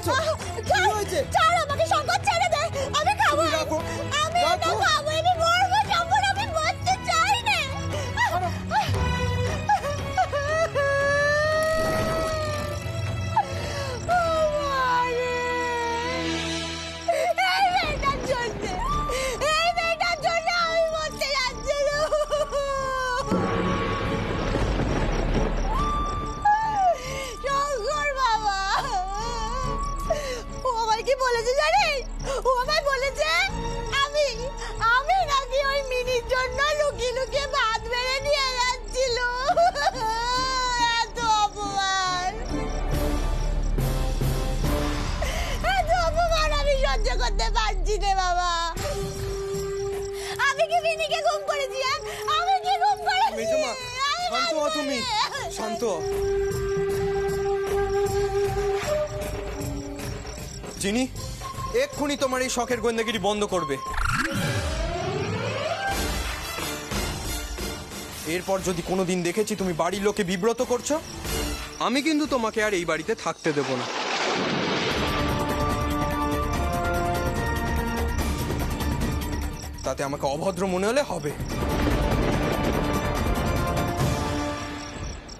করেছো? কি হয়েছে? ছাড় আমাকে, শঙ্কর ছেড়ে দে, আমি খাবো। রাখো, আমি এটা রাখো। খাবো, আমি মরবো শঙ্কর, আমি বাঁচতে চাই না। এই মেয়েটার জন্যে, এই মেয়েটার জন্যে আমি মরতে যাচ্ছিলাম। শঙ্কর বাবা, ও আমায় কি বলেছে জানিস? ও আমায় বলেছে আমি আমি নাকি ওই মিনির জন্য লুকিয়ে লুকিয়ে ভাত বেড়ে নিয়ে যাচ্ছিল। এত অপমান, এত অপমান আমি সহ্য করতে পারছি না বাবা। আমি কি মিনিকে গুম করেছি? আমি কি গুম করেছি? মেজমা, শান্ত হও তুমি, শান্ত হও। চিনি, এক্ষুনি তোমার এই শখের গোয়েন্দাগিরি বন্ধ করবে। এরপর যদি কোনোদিন দেখেছি তুমি বাড়ির লোকে বিব্রত করছো, আমি কিন্তু তোমাকে আর এই বাড়িতে থাকতে দেব না। তাতে আমাকে অভদ্র মনে হলে হবে।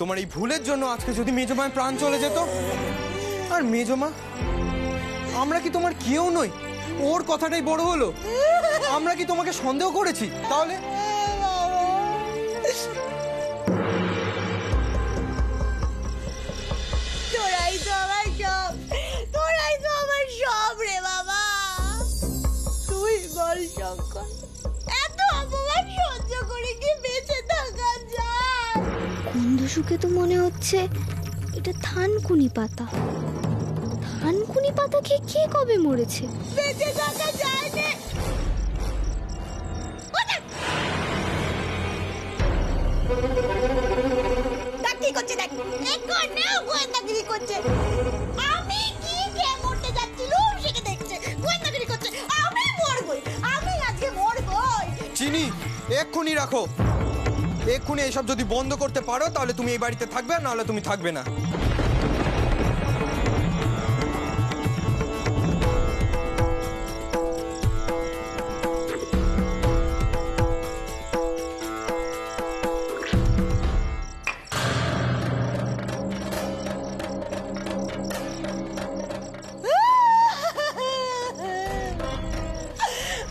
তোমার এই ভুলের জন্য আজকে যদি মেজমায় প্রাণ চলে যেত, আর মেজমা, আমরা কি তোমার কেউ নই? ওর কথাটাই বড় হলো। আমরা কি তোমাকে সন্দেহ করেছি? তাহলে তোরাই তো আমার সব, তোরাই তো আমার সব রে বাবা। তুই বল শঙ্কর, এত অপমান সহ্য করে কি বেঁচে থাকা যায়? গন্ধ শুকে তো মনে হচ্ছে এটা থানকুনি পাতা। থানকুনি পাতা খেয়ে কে কবে মরেছে? বেঁচে থাকা যায় না। দেখ কি করছে, দেখ এখানেও গোয়েন্দাগিরি করছে। আমি কি খেয়ে মরতে যাচ্ছিলুম সেটা দেখছে, গোয়েন্দাগিরি করছে। আমি মরবই, আমি আজকে মরবই। চিনি, এক্ষুনি রাখো। এক্ষুনি এসব যদি বন্ধ করতে পারো তাহলে তুমি এই বাড়িতে থাকবে, আর নাহলে তুমি থাকবে না।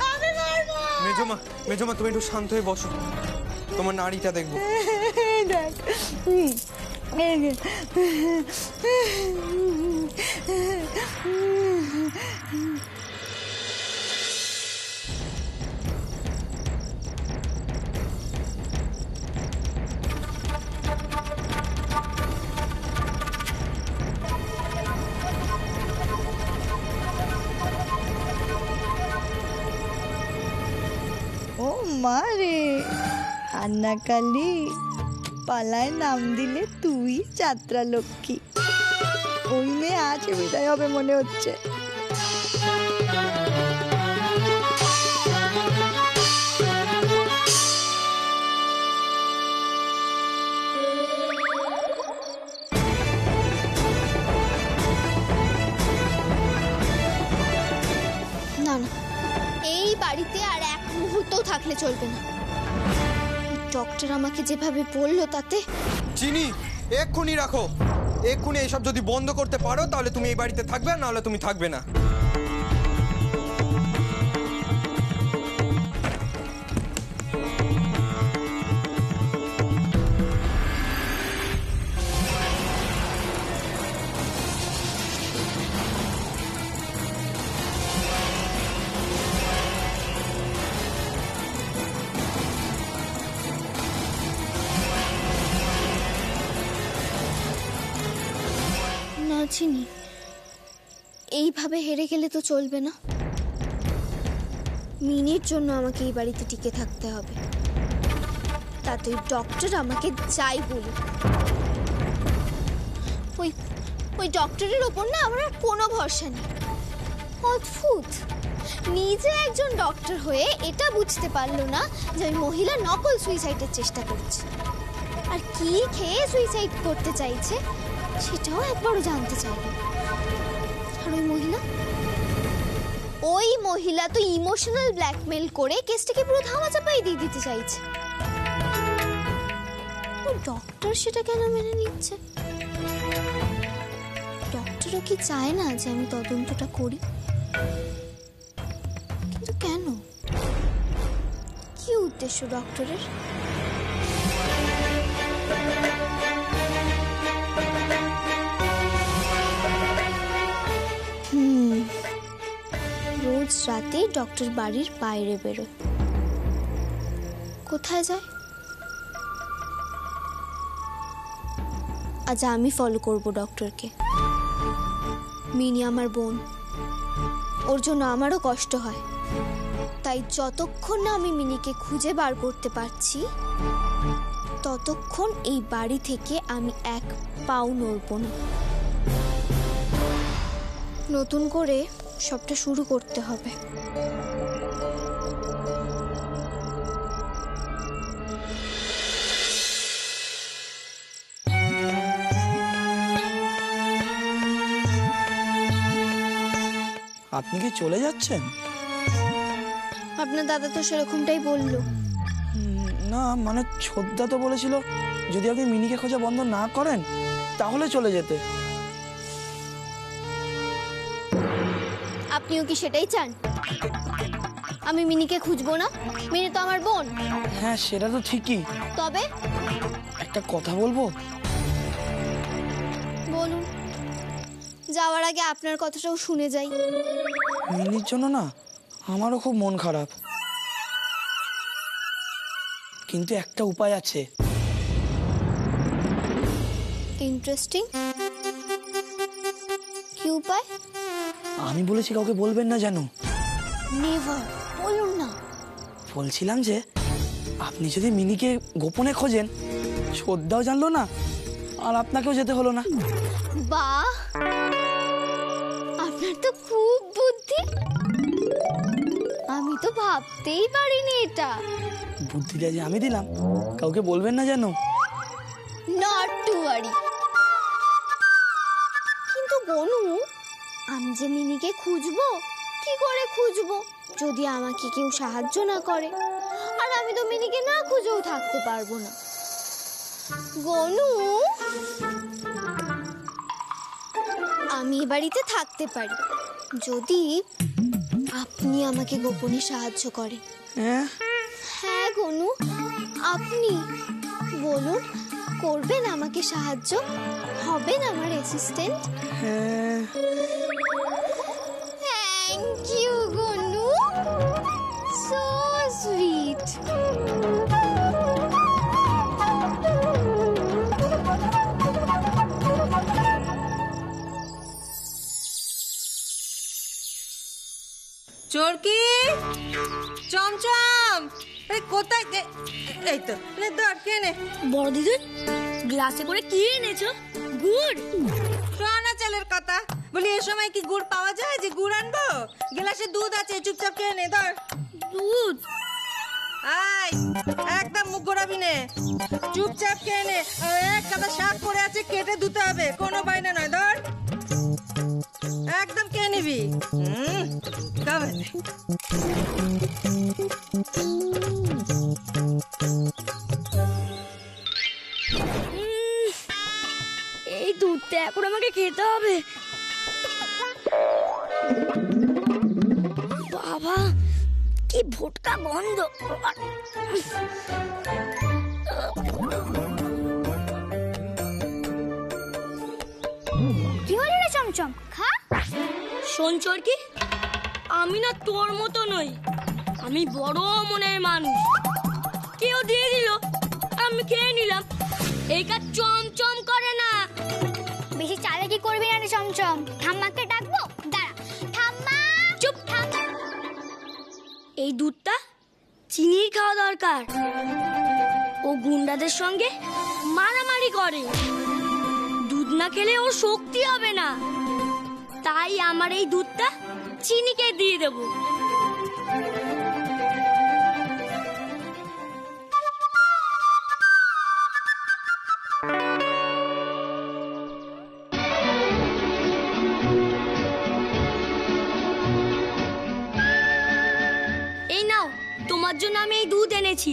আমি মরবো। মেজমা, মেজমা, তুমি একটু শান্ত হয়ে বসো, তোমার নাড়িটা দেখবো। দেখ, ও মা রে, আন্নাকালি পালায় নাম দিলে তুই যাত্রা লক্ষ্মী। ওই মেয়ে আজ বিদায় হবে মনে হচ্ছে। না না, এই বাড়িতে আর এক মুহূর্তও থাকলে চলবে না। ডক্টর আমাকে যেভাবে বললো তাতে। চিনি, এক্ষুনি রাখো। এক্ষুনি এসব যদি বন্ধ করতে পারো তাহলে তুমি এই বাড়িতে থাকবে, আর নাহলে তুমি থাকবে না। না চিনি, এইভাবে হেরে গেলে তো চলবে না। মিনির জন্য আমাকে এই বাড়িতে টিকে থাকতে হবে। তাতে ডক্টর আমাকে যাই বলুক। ওই ডক্টরের ওপর না আমার আর কোনো ভরসা নেই। অদ্ভুত, নিজে একজন ডক্টর হয়ে এটা বুঝতে পারলো না যে ওই মহিলা নকল সুইসাইডের চেষ্টা করছে, আর কি খেয়ে সুইসাইড করতে চাইছে সেটাও একবারও জানতে চাইল। আর ওই মহিলা? ওই মহিলা তো ইমোশনাল ব্ল্যাকমেল করে কেসটাকে পুরো ধামাচাপাই দিয়ে দিতে চাইছে। ডক্টর সেটা কেন মেনে নিচ্ছে? ডক্টরও কি চায় না যে আমি তদন্তটা করি? কিন্তু কেন? কি উদ্দেশ্য ডক্টরের? রোজ রাতে ডক্টর বাড়ির বাইরে বেরোয়। কোথায় যায়? আজ আমি ফলো করব ডক্টরকে। মিনি আমার বোন, ওর জন্য আমারও কষ্ট হয়। তাই যতক্ষণ না আমি মিনিকে খুঁজে বার করতে পারছি ততক্ষণ এই বাড়ি থেকে আমি এক পাও নড়ব না। নতুন করে সবটা শুরু করতে হবে। আপনি কি চলে যাচ্ছেন? আপনার দাদা তো সেরকমটাই বললো। না মানে ছোটদা তো বলেছিল যদি আপনি মিনিকে খোঁজা বন্ধ না করেন তাহলে চলে যেতে। আপনিও কি সেটাই চান? আমি মিনিকে খুঁজবো না? মিনি তো আমার বোন। হ্যাঁ সেটা তো ঠিকই, তবে একটা কথা বলবো? বলুন। যাওয়ার আগে আপনার কথাটাও শুনে যাই। মিনির জন্য না আমারও খুব মন খারাপ, কিন্তু একটা উপায় আছে। ইন্টারেস্টিং। কি উপায়? আমি বলেছি কাউকে বলবেন না জানো। নেভার। বলুন না। বলছিলাম যে আপনি যদি মিনিকে গোপনে খোঁজেন ছোটদাও জানলো না আর আপনাকেও যেতে হলো না। বাহ, আপনার তো খুব বুদ্ধি। আমি তো ভাবতেই পারিনি এটা। বুদ্ধিটা যে আমি দিলাম কাউকে বলবেন না জানো। Not to worry. কিন্তু বনু, আমি যে মিনিকে খুঁজবো, কি করে খুঁজবো যদি আমাকে কেউ সাহায্য না করে? আর আমি তো মিনিকে না খুঁজেও থাকতে পারবো না। গনু, আমি এ বাড়িতে থাকতে পারি যদি আপনি আমাকে গোপনে সাহায্য করেন। হ্যাঁ হ্যাঁ গনু, আপনি বলুন, করবেন আমাকে সাহায্য? হবেন আমার অ্যাসিস্ট্যান্ট? হ্যাঁ thank you Gonu, so sweet. চরকি, চমচম, এই কোথায়? এই তো নে, ধর কে নে। বড় দিদি, গ্লাসে করে কি এনেছো? গুড়? শোনা চালের কথা, বলি এ সময় কি গুড় পাওয়া যায় যে গুড় আনবো? গ্লাসে দুধ আছে, চুপচাপ খেয়ে নে। ধর দুধ? আয়, একদম মুখ ঘোরাবি নে, চুপচাপ খেয়ে নে। আর এক কাদা শাক পড়ে আছে, কেটে ধুতে হবে, কোনো বাইনা নয়। ধর একদম খেয়ে নিবি। খাবে নে। এই দুধটা এখন আমাকে খেতে হবে। বাবা, কি ভোটকা গন্ধ। কি হলো রে চমচম, খা। শোন চরকি, আমি না তোর মতো নই, আমি বড় মনের মানুষ। কেউ দিয়ে দিল, আমি খেয়ে নিলাম। এই কাজ চমচম করে না। বেশি চালাকি করবি না রে চমচম। ঠাম্মাকে ডাকবো? দাঁড়া। ঠাম্মা, চুপ। এই দুধটা চিনির খাওয়া দরকার। ও গুন্ডাদের সঙ্গে মারামারি করে, দুধ না খেলে ওর শক্তি হবে না। তাই আমার এই দুধটা চিনিকে দিয়ে দেবো। তার জন্য আমি এই দুধ এনেছি।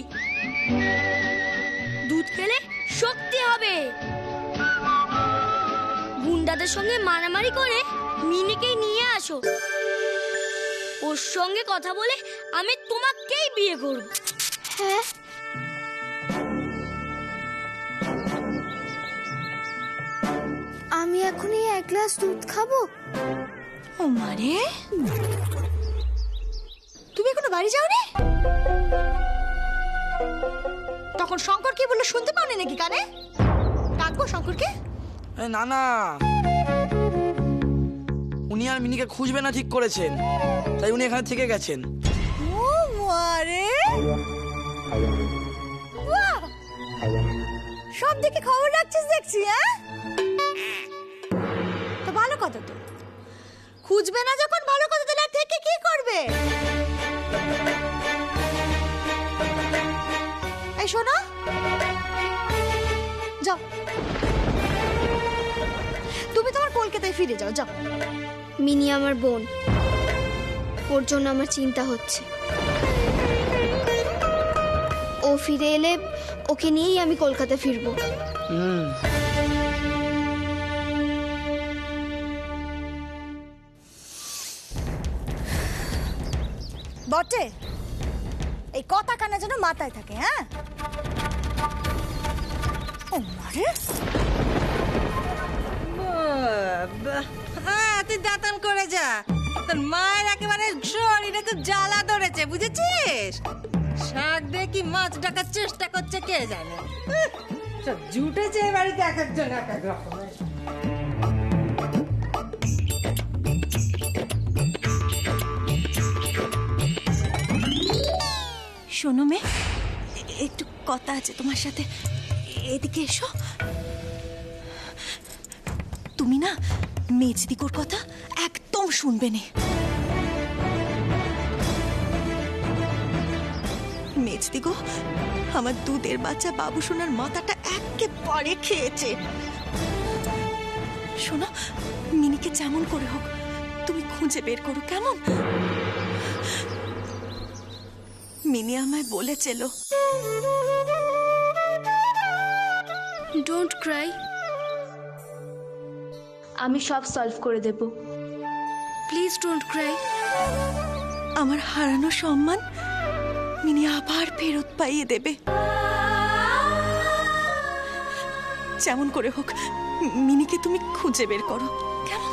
দুধ খেলে শক্তি হবে। গুন্ডাদের সঙ্গে মারামারি করে মিনিকে নিয়ে আসো। ওর সঙ্গে কথা বলে আমি তোমাকেই বিয়ে করব। হ্যাঁ, আমি এখনই 1 গ্লাস দুধ খাবো? ও মারে, তুমি এখনো বাড়ি যাওনি? তখন শঙ্কর কি বললো শুনতে পাওনি নাকি কানে? ডাকবো শঙ্করকে? না না, উনি আর মিনিকে খুঁজবে না ঠিক করেছেন, তাই উনি এখানে থেকে গেছেন। ও মারে, বাহ! সব দিকে খবর রাখছিস দেখছি, হ্যাঁ? তো ভালো কথা তো। খুঁজবে না যখন ভালো কথা, তাহলে আর থেকে কি করবে? এই শোনো, যাও তুমি তোমার কলকাতায় ফিরে যাও, যাও। মিনি আমার বোন, ওর জন্য আমার চিন্তা হচ্ছে। ও ফিরে এলে ওকে নিয়েই আমি কলকাতা ফিরবো। বটে, এই কথা কানা যেন মাথায় থাকে, হ্যাঁ? ও মারে, হ্যাঁ তুই দাঁতান করে যা। তোর মায়ের একেবারে শরীরে খুব জ্বালা ধরেছে, বুঝেছিস? শাক দিয়ে কি মাছ ডাকার চেষ্টা করছে কে জানে। সব জুটেছে এ বাড়িতে এক একজন এক এক রকমের। শোনো মে, একটু কথা আছে তোমার সাথে, এদিকে এসো। তুমি না মেজদিকোর কথা একদম শুনবে না। মেজদিগো আমার দুধের বাচ্চা বাবু সোনার মাথাটা একেবারে খেয়েছে। শোনো, মিনিকে যেমন করে হোক তুমি খুঁজে বের করো, কেমন? মিনি আমায় বলেছিল। ডোন্ট ক্রাই, আমি সব সলভ করে দেব। Please don't Cry. আমার হারানো সম্মান মিনি আবার ফেরত পাইয়ে দেবে। যেমন করে হোক মিনিকে তুমি খুঁজে বের করো, কেমন?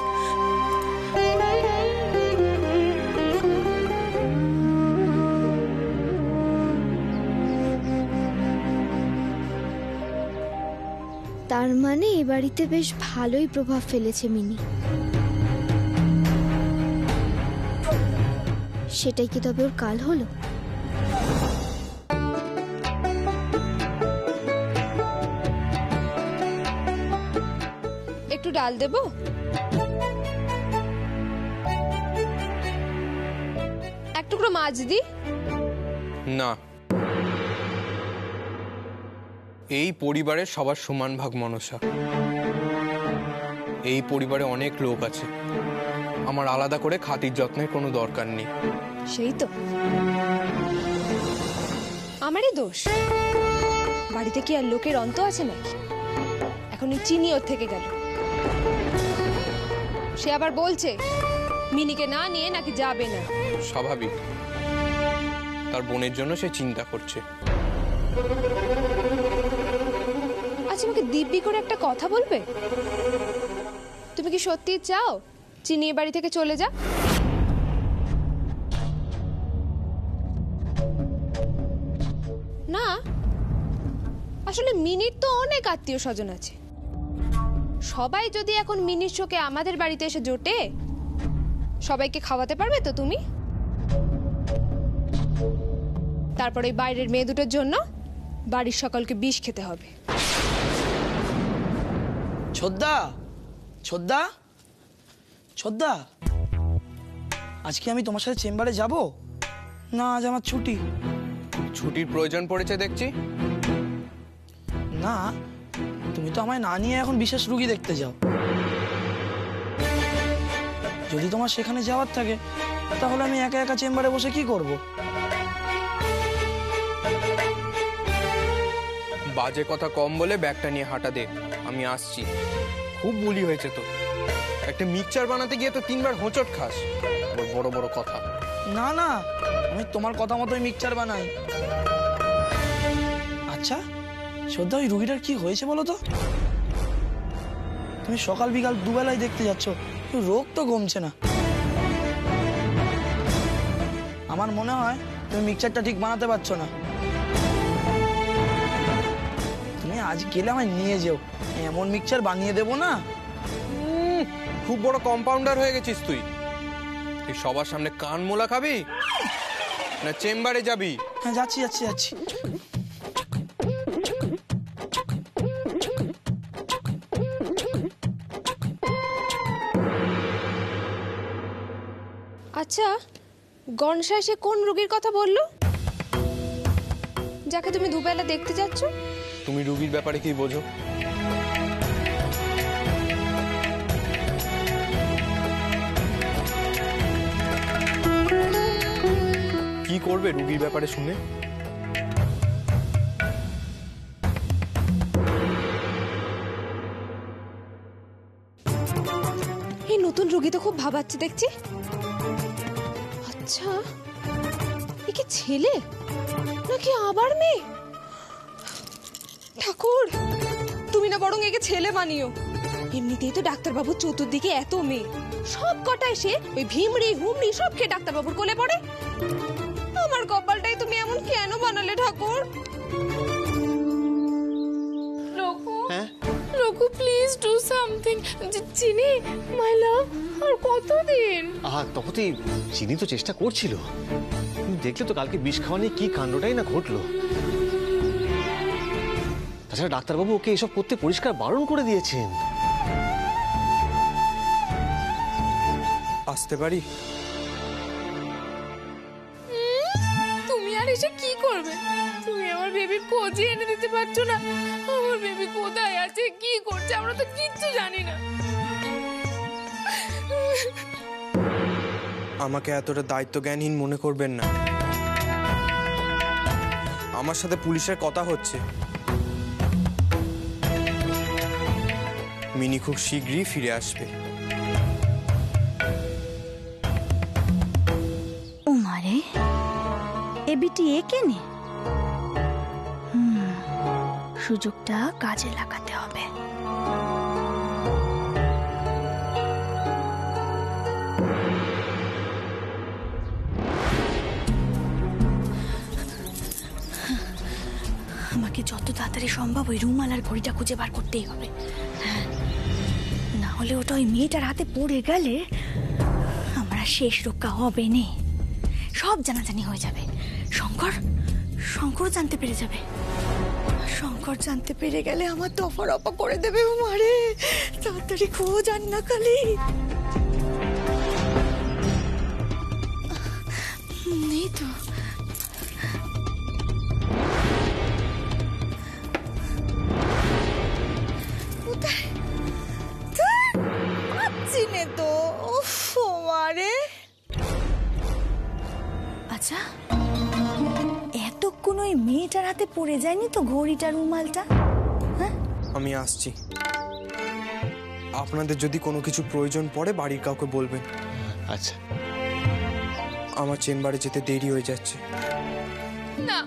তার মানে এ বাড়িতে বেশ ভালোই প্রভাব ফেলেছে মিনি। সেটাই কি তবে ওর কাল হলো? একটু ডাল দেবো? এক টুকরো মাছ দি? না, এই পরিবারের সবার সমান ভাগ মনসা। এই পরিবারে অনেক লোক আছে, আমার আলাদা করে খাতির যত্নের কোনো দরকার নেই। সেই তো আমারই দোষ। বাড়িতে কি আর লোকের অন্ত আছে নাকি? এখন এই চিনি ওর থেকে গেল, সে আবার বলছে মিনিকে না নিয়ে নাকি যাবে না। স্বাভাবিক, তার বোনের জন্য সে চিন্তা করছে। আচ্ছা আমাকে দিব্যি করে একটা কথা বলবে? তুমি কি সত্যি চাও চিনি এ বাড়ি থেকে চলে যা? না, আসলে মিনির তো অনেক আত্মীয় স্বজন আছে। সবাই যদি এখন মিনির শোকে আমাদের বাড়িতে এসে জোটে, সবাইকে খাওয়াতে পারবে তো তুমি? তারপর ওই বাইরের মেয়ে দুটোর জন্য বাড়ির সকলকে বিষ খেতে হবে। ছোদ্দা, ছোদ্দা, ছোদ্দা, আজকে আমি তোমার সাথে চেম্বারে যাব না? আজ আমার ছুটি। ছুটির প্রয়োজন পড়েছে দেখছি। না, তুমি তো আমায় না নিয়ে এখন বিশেষ রুগী দেখতে যাও। যদি তোমার সেখানে যাওয়ার থাকে তাহলে আমি একা একা চেম্বারে বসে কি করব? বাজে কথা কম বলে ব্যাগটা নিয়ে হাঁটা দে, আমি আসছি। খুব বুলি হয়েছে তো, একটা মিক্সচার বানাতে গিয়ে তো 3বার হোঁচট খাস। বড় বড় কথা। না না, আমি তোমার কথা মতোই মিক্সচার বানাই। আচ্ছা শ্রদ্ধা, ওই রুগীটার কি হয়েছে বলো তো? তুমি সকাল বিকাল দুবেলায় দেখতে যাচ্ছ, রোগ তো কমছে না। আমার মনে হয় তুমি মিক্সচারটা ঠিক বানাতে পারছো না। তুমি আজ গেলে আমায় নিয়ে যেও, এমন মিক্সচার বানিয়ে দেবো না। খুব বড় কম্পাউন্ডার হয়ে গেছিস তুই। তুই সবার সামনে কান মোলা খাবি না চেম্বারে যাবি? হ্যাঁ যাচ্ছি যাচ্ছি যাচ্ছি। আচ্ছা, গনসা এসে কোন রোগীর কথা বললো, যাকে তুমি দুবেলা দেখতে যাচ্ছ? তুমি রুগীর ব্যাপারে কি বোঝো? কি করবে রুগীর ব্যাপারে শুনে? এই নতুন রোগী তো খুব ভাবাচ্ছে দেখছি। আচ্ছা, এ কি ছেলে নাকি আবার মেয়ে? ঠাকুর, তুমি না বরং একে ছেলে বানিও। এমনিতেই তো ডাক্তারবাবুর চতুর্দিকে এত মেয়ে, সব কটা এসে ওই ভিমড়ি হুমড়ি সব খেয়ে ডাক্তারবাবুর কোলে পড়ে। আমার কপালটাই তুমি এমন কেন বানালে ঠাকুর? Raghu, please do something. Chini, my লাভ, আর কতদিন? তপতি, চিনি তো চেষ্টা করছিল। তুমি দেখলে তো কালকে বিষ খাওয়া নিয়ে কি কাণ্ডটাই না ঘটলো। তাছাড়া ডাক্তারবাবু ওকে এসব করতে পরিষ্কার বারণ করে দিয়েছেন। আসতে পারি? তুমি আর এসে কি করবে? তুমি আমার বেবির খোঁজই এনে দিতে পারছো না। আমার বেবি কোথায় আছে, কি করছে, আমরা তো কিচ্ছু জানি না। আমাকে এতটা দায়িত্ব জ্ঞানহীন মনে করবেন না। আমার সাথে পুলিশের কথা হচ্ছে। মিনি খুব শীঘ্রই ফিরে আসবে। উমারে এ বিটি একে নে, সুযোগটা কাজে লাগাতে হবে। আমাকে যত তাড়াতাড়ি সম্ভব ওই রুমাল আর ঘড়িটা খুঁজে বার করতেই হবে। না হলে ওটা ওই মেয়েটার হাতে পড়ে গেলে আমার আর শেষ রক্ষা হবে না। সব জানাজানি হয়ে যাবে। শঙ্কর জানতে পেরে যাবে। শঙ্কর জানতে পেরে গেলে আমার দফা রফা করে দেবে। মারে তাড়াতাড়ি খোঁজ আর না কালি। নেই তো। কোথায়? পাচ্ছি নে তো। উফ মারে। আচ্ছা, এতক্ষণ ওই মেয়েটার হাতে পড়ে যায়নি তো ঘড়িটা রুমালটা? হ্যাঁ, আমি আসছি। আপনাদের যদি কোনো কিছু প্রয়োজন পড়ে বাড়ির কাউকে বলবেন। আচ্ছা, আমার চেম্বারে যেতে দেরি হয়ে যাচ্ছে। না,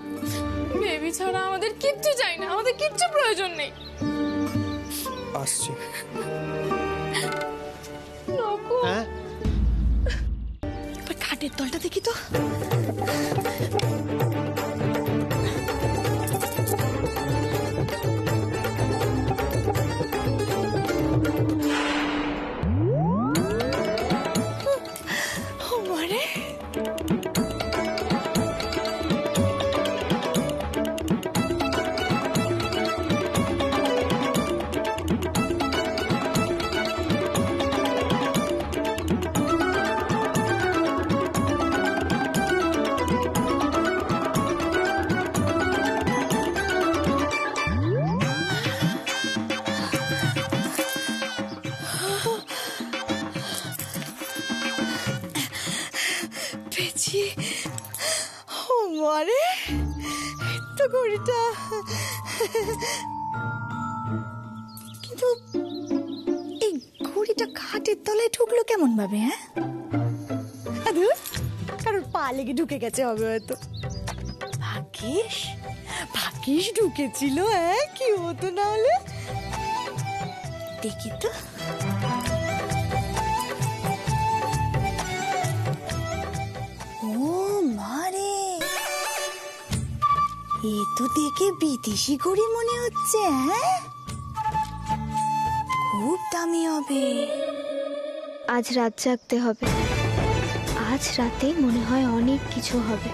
বেবি ছাড়া আমাদের কিচ্ছু চাই না, আমাদের কিচ্ছু প্রয়োজন নেই। আসছি। হ্যাঁ এবার খাটের তলটা দেখি তো। মারে পেছি। মারে তো ঘড়িটা, কিন্তু এই ঘড়িটা খাটের তলায় ঢুকলো কেমন ভাবে? হ্যাঁ, ধুর, কারোর পা লেগে ঢুকে গেছে হবে হয়তো। ভাগ্যিস ভাগ্যিস ঢুকেছিল, হ্যাঁ, কি হতো না হলে। দেখি তো, ও মারে, এ তো দেখে বিদেশি ঘড়ি মনে হচ্ছে। হ্যাঁ, খুব দামি হবে। আজ রাত জাগতে হবে, আজ রাতে মনে হয় অনেক কিছু হবে।